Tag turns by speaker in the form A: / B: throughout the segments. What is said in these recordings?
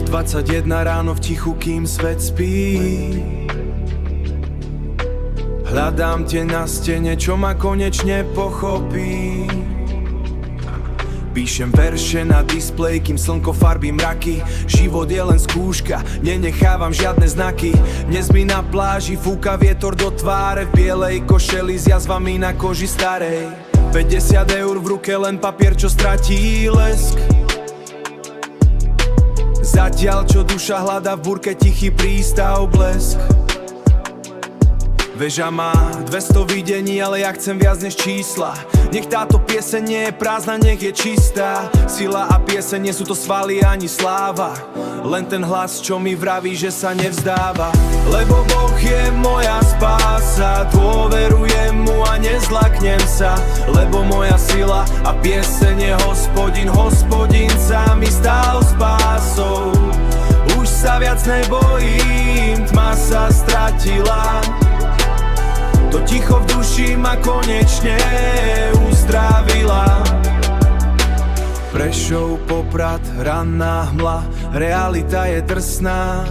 A: 21 ráno v tichu, kým svet spí. Hľadám tie na stene, čo ma konečne pochopí. Píšem verše na displej, kým slnko farbí mraky. Život je len skúška, nenechávam žiadne znaky. Dnes mi na pláži fúka vietor do tváre, v bielej košeli s jazvami na koži starej. 50 eur v ruke, len papier, čo stratí lesk. Zatiaľ, čo duša hľadá v burke, tichý prístav, blesk. Veža má 200 videní, ale ja chcem viac než čísla. Nech táto pieseň nie je prázdna, nech je čistá. Sila a pieseň, nie sú to svaly ani sláva, len ten hlas, čo mi vraví, že sa nevzdáva. Lebo Boh je moja spása, dôverujem mu a nezlaknem sa. Lebo moja sila a pieseň je Hospodin, Hospodin sa mi stal spásou. Už sa viac nebojím, tma sa stratila. To ticho v duši ma konečne uzdravila. Prešov, Poprad, ranná hmla, realita je drsná.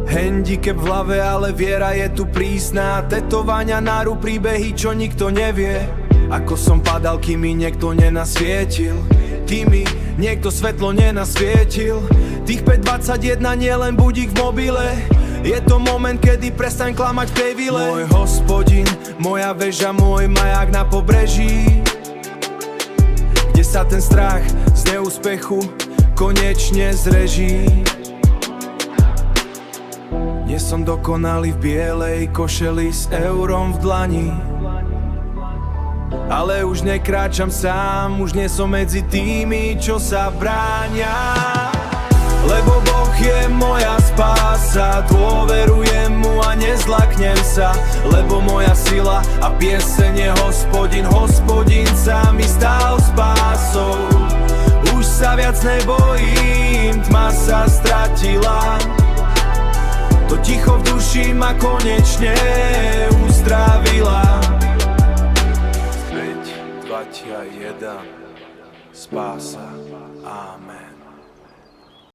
A: Handicap v hlave, ale viera je tu prísna. Tetovania na rúb, príbehy, čo nikto nevie. Ako som padal, kým mi niekto nenasvietil. Kým mi niekto svetlo nenasvietil. Tých 5:21 nie len budík v mobile. Je to moment, kedy prestaň klamať v tej vile. Môj Hospodin, moja väža, môj maják na pobreží, kde sa ten strach z neúspechu konečne zreží. Nie som dokonalý v bielej košeli s eurom v dlani, ale už nekráčam sám, už nie som medzi tými, čo sa bránia. Lebo Boh je moja spása, dôverujem mu a nezlaknem sa. Lebo moja sila a pieseň je Hospodin, Hospodin sa mi stal spásou. Už sa viac nebojím, tma sa stratila. To ticho v duši ma konečne uzdravila. 5:21 spása, amen.